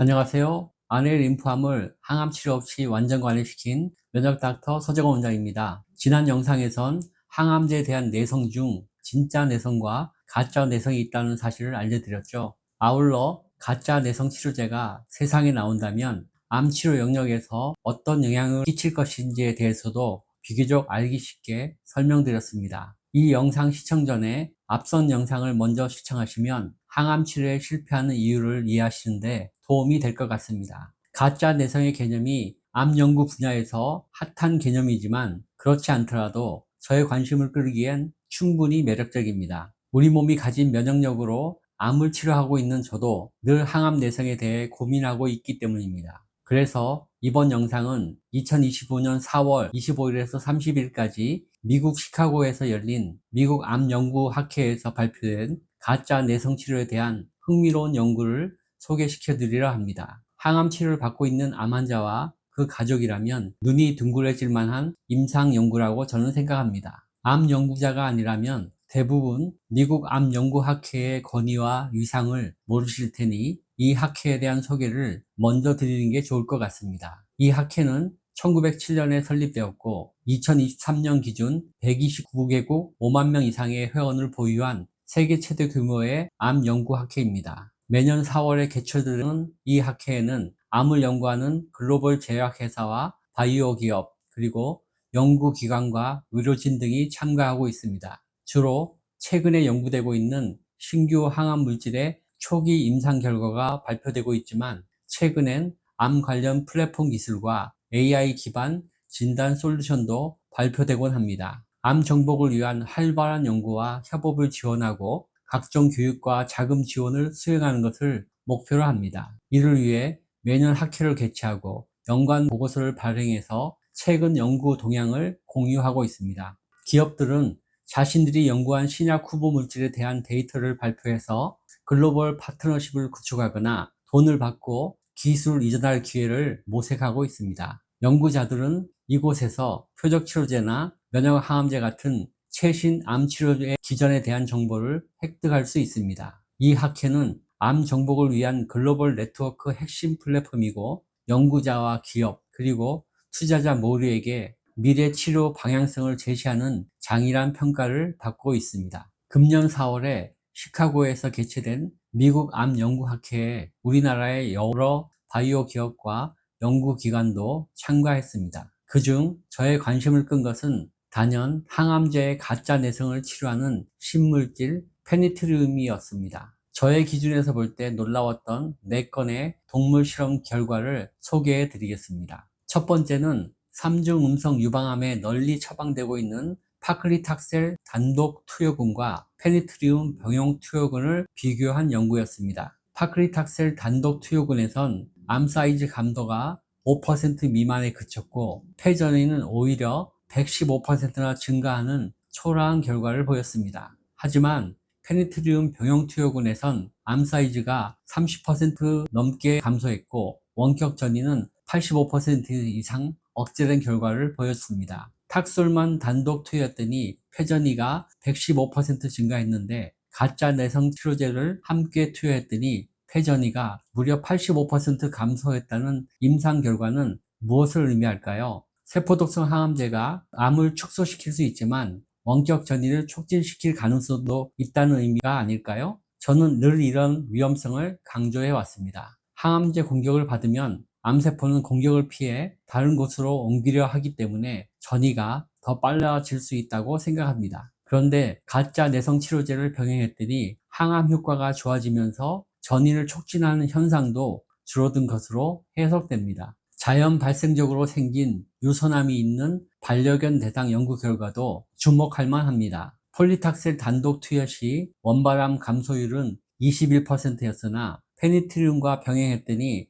안녕하세요. 아내의 림프암을 항암 치료 없이 완전 관리시킨 면역 닥터 서재건 원장입니다. 지난 영상에선 항암제에 대한 내성 중 진짜 내성과 가짜 내성이 있다는 사실을 알려드렸죠. 아울러 가짜 내성 치료제가 세상에 나온다면 암 치료 영역에서 어떤 영향을 끼칠 것인지에 대해서도 비교적 알기 쉽게 설명드렸습니다. 이 영상 시청 전에 앞선 영상을 먼저 시청하시면 항암 치료에 실패하는 이유를 이해하시는데 도움이 될 것 같습니다. 가짜 내성의 개념이 암 연구 분야에서 핫한 개념이지만 그렇지 않더라도 저의 관심을 끌기엔 충분히 매력적입니다. 우리 몸이 가진 면역력으로 암을 치료하고 있는 저도 늘 항암 내성에 대해 고민하고 있기 때문입니다. 그래서 이번 영상은 2025년 4월 25일에서 30일까지 미국 시카고에서 열린 미국 암연구학회에서 발표된 가짜 내성 치료에 대한 흥미로운 연구를 소개시켜 드리려 합니다. 항암 치료를 받고 있는 암 환자와 그 가족이라면 눈이 둥그레질 만한 임상 연구라고 저는 생각합니다. 암 연구자가 아니라면 대부분 미국 암연구학회의 권위와 위상을 모르실 테니 이 학회에 대한 소개를 먼저 드리는 게 좋을 것 같습니다. 이 학회는 1907년에 설립되었고 2023년 기준 129개국 5만 명 이상의 회원을 보유한 세계 최대 규모의 암 연구학회입니다. 매년 4월에 개최되는 이 학회에는 암을 연구하는 글로벌 제약회사와 바이오 기업, 그리고 연구기관과 의료진 등이 참가하고 있습니다. 주로 최근에 연구되고 있는 신규 항암 물질의 초기 임상 결과가 발표되고 있지만 최근엔 암 관련 플랫폼 기술과 AI 기반 진단 솔루션도 발표되곤 합니다. 암 정복을 위한 활발한 연구와 협업을 지원하고 각종 교육과 자금 지원을 수행하는 것을 목표로 합니다. 이를 위해 매년 학회를 개최하고 연관 보고서를 발행해서 최근 연구 동향을 공유하고 있습니다. 기업들은 자신들이 연구한 신약 후보 물질에 대한 데이터를 발표해서 글로벌 파트너십을 구축하거나 돈을 받고 기술 이전할 기회를 모색하고 있습니다. 연구자들은 이곳에서 표적 치료제나 면역 항암제 같은 최신 암 치료의 기전에 대한 정보를 획득할 수 있습니다. 이 학회는 암 정복을 위한 글로벌 네트워크 핵심 플랫폼이고 연구자와 기업 그리고 투자자 모두에게 미래 치료 방향성을 제시하는 장이란 평가를 받고 있습니다. 금년 4월에 시카고에서 개최된 미국 암연구학회에 우리나라의 여러 바이오 기업과 연구기관도 참가했습니다. 그중 저의 관심을 끈 것은 단연 항암제의 가짜 내성을 치료하는 신물질 페니트리움이었습니다. 저의 기준에서 볼 때 놀라웠던 4건의 동물 실험 결과를 소개해 드리겠습니다. 첫 번째는 3중 음성 유방암에 널리 처방되고 있는 파클리탁셀 단독 투여군과 페니트리움 병용 투여군을 비교한 연구였습니다. 파클리탁셀 단독 투여군에선 암 사이즈 감도가 5% 미만에 그쳤고 폐전이는 오히려 115%나 증가하는 초라한 결과를 보였습니다. 하지만 페니트리움 병용 투여군에선 암 사이즈가 30% 넘게 감소했고 원격 전이는 85% 이상 억제된 결과를 보였습니다. 탁솔만 단독 투여했더니 폐전이가 115% 증가했는데 가짜 내성 치료제를 함께 투여했더니 폐전이가 무려 85% 감소했다는 임상 결과는 무엇을 의미할까요? 세포독성 항암제가 암을 축소시킬 수 있지만 원격 전이를 촉진시킬 가능성도 있다는 의미가 아닐까요? 저는 늘 이런 위험성을 강조해 왔습니다. 항암제 공격을 받으면 암세포는 공격을 피해 다른 곳으로 옮기려 하기 때문에 전이가 더 빨라질 수 있다고 생각합니다. 그런데 가짜 내성 치료제를 병행했더니 항암 효과가 좋아지면서 전이를 촉진하는 현상도 줄어든 것으로 해석됩니다. 자연 발생적으로 생긴 유선암이 있는 반려견 대상 연구 결과도 주목할 만합니다. 폴리탁셀 단독 투여 시 원발암 감소율은 21%였으나 페니트리움과 병행했더니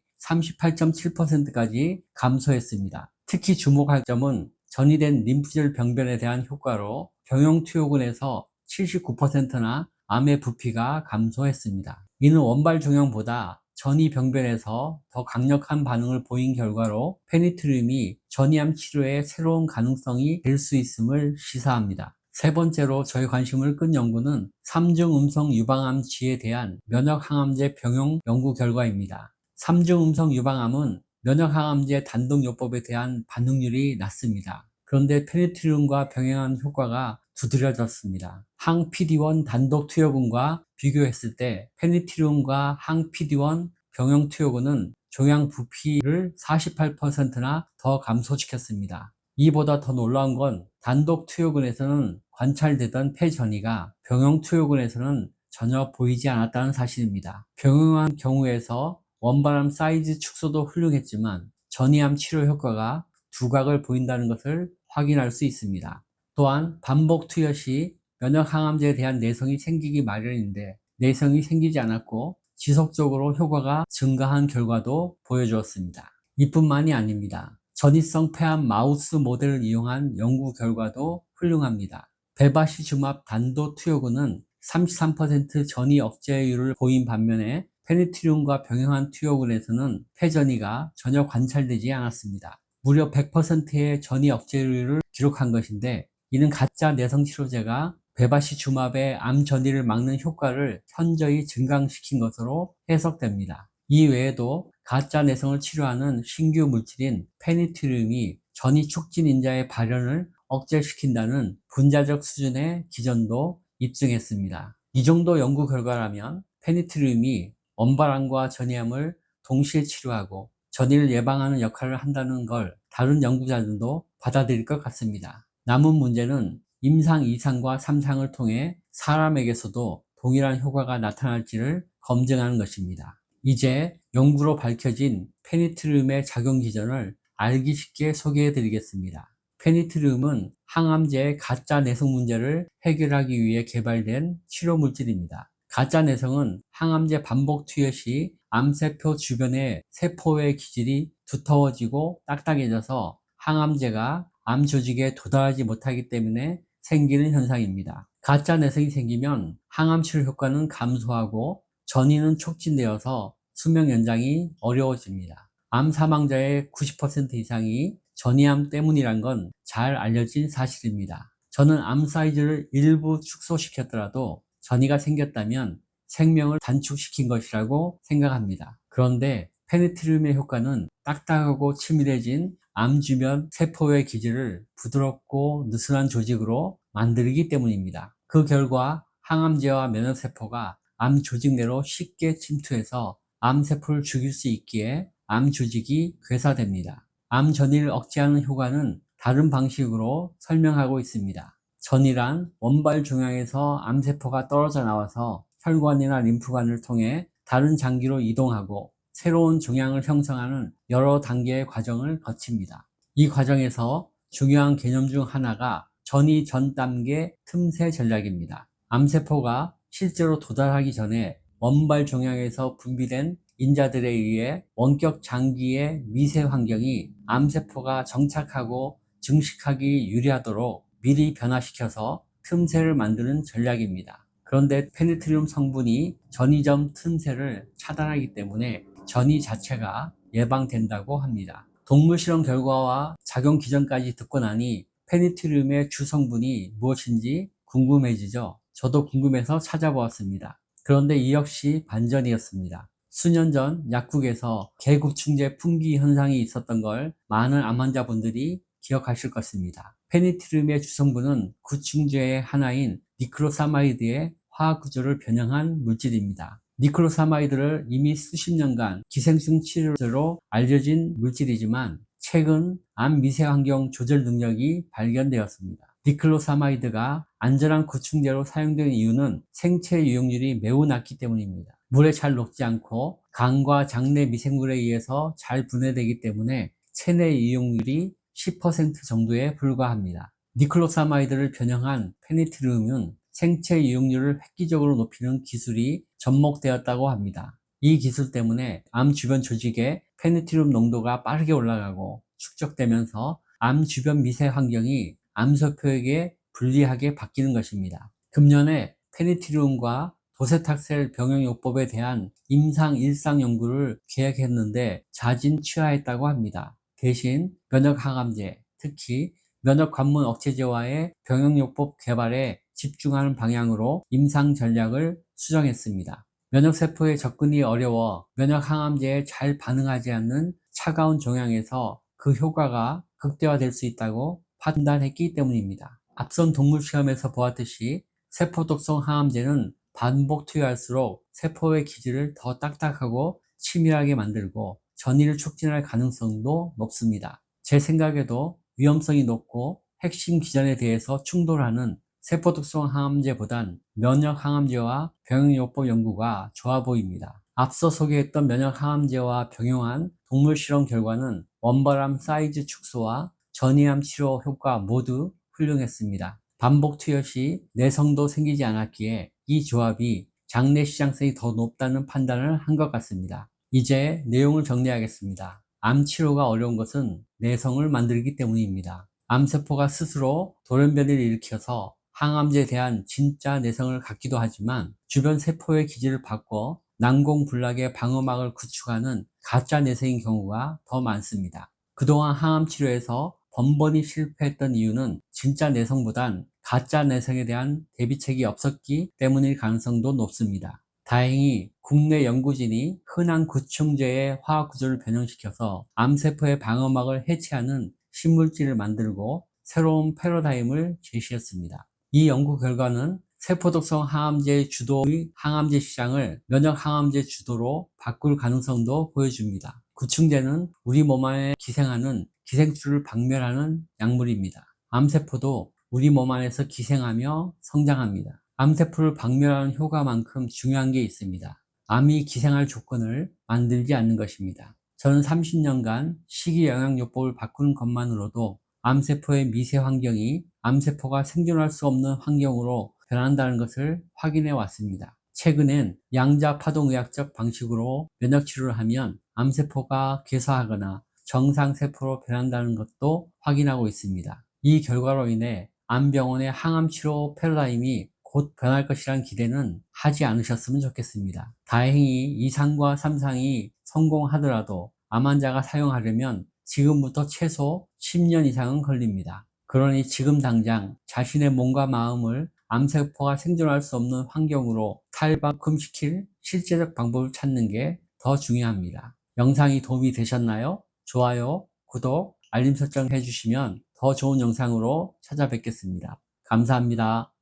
38.7%까지 감소했습니다. 특히 주목할 점은 전이된 림프절 병변에 대한 효과로 병용 투여군에서 79%나 암의 부피가 감소했습니다. 이는 원발 종양보다 전이 병변에서 더 강력한 반응을 보인 결과로 페니트리움이 전이암 치료의 새로운 가능성이 될 수 있음을 시사합니다. 세 번째로 저의 관심을 끈 연구는 3중 음성 유방암 쥐에 대한 면역 항암제 병용 연구 결과입니다. 삼중음성 유방암은 면역항암제 단독요법에 대한 반응률이 낮습니다. 그런데 페니트림과 병행한 효과가 두드러졌습니다. 항 PD-1 단독 투여군과 비교했을 때 페니트림과 항 PD-1 병용 투여군은 종양 부피를 48%나 더 감소시켰습니다. 이보다 더 놀라운 건 단독 투여군에서는 관찰되던 폐전이가 병용 투여군에서는 전혀 보이지 않았다는 사실입니다. 병용한 경우에서 원발암 사이즈 축소도 훌륭했지만 전이암 치료 효과가 두각을 보인다는 것을 확인할 수 있습니다. 또한 반복 투여 시 면역항암제에 대한 내성이 생기기 마련인데 내성이 생기지 않았고 지속적으로 효과가 증가한 결과도 보여주었습니다. 이뿐만이 아닙니다. 전이성 폐암 마우스 모델을 이용한 연구 결과도 훌륭합니다. 베바시주맙 단독 투여군은 33% 전이 억제율을 보인 반면에 페니트림과 병행한 투여군에서는 폐전이가 전혀 관찰되지 않았습니다. 무려 100%의 전이 억제율을 기록한 것인데 이는 가짜 내성치료제가 베바시주맙의 암 전이를 막는 효과를 현저히 증강시킨 것으로 해석됩니다. 이 외에도 가짜 내성을 치료하는 신규 물질인 페니트림이 전이 촉진 인자의 발현을 억제시킨다는 분자적 수준의 기전도 입증했습니다. 이 정도 연구 결과라면 페니트림이 원발암과 전이암을 동시에 치료하고 전이를 예방하는 역할을 한다는 걸 다른 연구자들도 받아들일 것 같습니다. 남은 문제는 임상 2상과 3상을 통해 사람에게서도 동일한 효과가 나타날지를 검증하는 것입니다. 이제 연구로 밝혀진 페니트림의 작용 기전을 알기 쉽게 소개해 드리겠습니다. 페니트림은 항암제의 가짜 내성 문제를 해결하기 위해 개발된 치료 물질입니다. 가짜 내성은 항암제 반복 투여 시 암세포 주변의 세포의 기질이 두터워지고 딱딱해져서 항암제가 암 조직에 도달하지 못하기 때문에 생기는 현상입니다. 가짜 내성이 생기면 항암 치료 효과는 감소하고 전이는 촉진되어서 수명 연장이 어려워집니다. 암 사망자의 90% 이상이 전이암 때문이란 건 잘 알려진 사실입니다. 저는 암 사이즈를 일부 축소시켰더라도 전이가 생겼다면 생명을 단축시킨 것이라고 생각합니다. 그런데 페니트림의 효과는 딱딱하고 치밀해진 암 주변 세포의 기질을 부드럽고 느슨한 조직으로 만들기 때문입니다. 그 결과 항암제와 면역세포가 암 조직 내로 쉽게 침투해서 암세포를 죽일 수 있기에 암 조직이 괴사됩니다. 암 전이를 억제하는 효과는 다른 방식으로 설명하고 있습니다. 전이란 원발 종양에서 암세포가 떨어져 나와서 혈관이나 림프관을 통해 다른 장기로 이동하고 새로운 종양을 형성하는 여러 단계의 과정을 거칩니다. 이 과정에서 중요한 개념 중 하나가 전이 전 단계 틈새 전략입니다. 암세포가 실제로 도달하기 전에 원발 종양에서 분비된 인자들에 의해 원격 장기의 미세 환경이 암세포가 정착하고 증식하기 유리하도록 미리 변화시켜서 틈새를 만드는 전략입니다. 그런데 페니트림 성분이 전이점 틈새를 차단하기 때문에 전이 자체가 예방된다고 합니다. 동물 실험 결과와 작용 기전까지 듣고 나니 페니트림의 주성분이 무엇인지 궁금해지죠. 저도 궁금해서 찾아보았습니다. 그런데 이 역시 반전이었습니다. 수년 전 약국에서 개구충제 풍기 현상이 있었던 걸 많은 암 환자분들이 기억하실 것입니다. 페니트림의 주성분은 구충제의 하나인 니클로사마이드의 화학 구조를 변형한 물질입니다. 니클로사마이드를 이미 수십 년간 기생충 치료제로 알려진 물질이지만 최근 암 미세환경 조절 능력이 발견되었습니다. 니클로사마이드가 안전한 구충제로 사용되는 이유는 생체 유용률이 매우 낮기 때문입니다. 물에 잘 녹지 않고 간과 장내 미생물에 의해서 잘 분해되기 때문에 체내 이용률이 10% 정도에 불과합니다. 니클로사마이드를 변형한 페니트림은 생체 이용률을 획기적으로 높이는 기술이 접목되었다고 합니다. 이 기술 때문에 암 주변 조직에 페니트림 농도가 빠르게 올라가고 축적되면서 암 주변 미세 환경이 암세포에게 불리하게 바뀌는 것입니다. 금년에 페니트림과 도세탁셀 병용요법에 대한 임상 1상 연구를 계획했는데 자진취하했다고 합니다. 대신 면역항암제, 특히 면역관문 억제제와의 병용요법 개발에 집중하는 방향으로 임상 전략을 수정했습니다. 면역세포의 접근이 어려워 면역항암제에 잘 반응하지 않는 차가운 종양에서 그 효과가 극대화될 수 있다고 판단했기 때문입니다. 앞선 동물 시험에서 보았듯이 세포독성 항암제는 반복 투여할수록 세포의 기질을 더 딱딱하고 치밀하게 만들고 전이를 촉진할 가능성도 높습니다. 제 생각에도 위험성이 높고 핵심 기전에 대해서 충돌하는 세포독성 항암제보단 면역항암제와 병용요법 연구가 좋아 보입니다. 앞서 소개했던 면역항암제와 병용한 동물 실험 결과는 원발암 사이즈 축소와 전이암 치료 효과 모두 훌륭했습니다. 반복 투여 시 내성도 생기지 않았기에 이 조합이 장내 시장성이 더 높다는 판단을 한 것 같습니다. 이제 내용을 정리하겠습니다. 암 치료가 어려운 것은 내성을 만들기 때문입니다. 암세포가 스스로 돌연변이를 일으켜서 항암제에 대한 진짜 내성을 갖기도 하지만 주변 세포의 기질을 바꿔 난공불락의 방어막을 구축하는 가짜 내성인 경우가 더 많습니다. 그동안 항암 치료에서 번번이 실패했던 이유는 진짜 내성보단 가짜 내성에 대한 대비책이 없었기 때문일 가능성도 높습니다. 다행히 국내 연구진이 흔한 구충제의 화학 구조를 변형시켜서 암세포의 방어막을 해체하는 신물질을 만들고 새로운 패러다임을 제시했습니다. 이 연구 결과는 세포독성 항암제 주도의 항암제 시장을 면역항암제 주도로 바꿀 가능성도 보여줍니다. 구충제는 우리 몸 안에 기생하는 기생충을 박멸하는 약물입니다. 암세포도 우리 몸 안에서 기생하며 성장합니다. 암세포를 박멸하는 효과만큼 중요한 게 있습니다. 암이 기생할 조건을 만들지 않는 것입니다. 저는 30년간 식이영양요법을 바꾸는 것만으로도 암세포의 미세 환경이 암세포가 생존할 수 없는 환경으로 변한다는 것을 확인해 왔습니다. 최근엔 양자파동의학적 방식으로 면역치료를 하면 암세포가 괴사하거나 정상세포로 변한다는 것도 확인하고 있습니다. 이 결과로 인해 암병원의 항암치료 패러다임이 곧 변할 것이라는 기대는 하지 않으셨으면 좋겠습니다. 다행히 2상과 3상이 성공하더라도 암 환자가 사용하려면 지금부터 최소 10년 이상은 걸립니다. 그러니 지금 당장 자신의 몸과 마음을 암세포가 생존할 수 없는 환경으로 탈바꿈시킬 실제적 방법을 찾는 게 더 중요합니다. 영상이 도움이 되셨나요? 좋아요, 구독, 알림 설정 해주시면 더 좋은 영상으로 찾아뵙겠습니다. 감사합니다.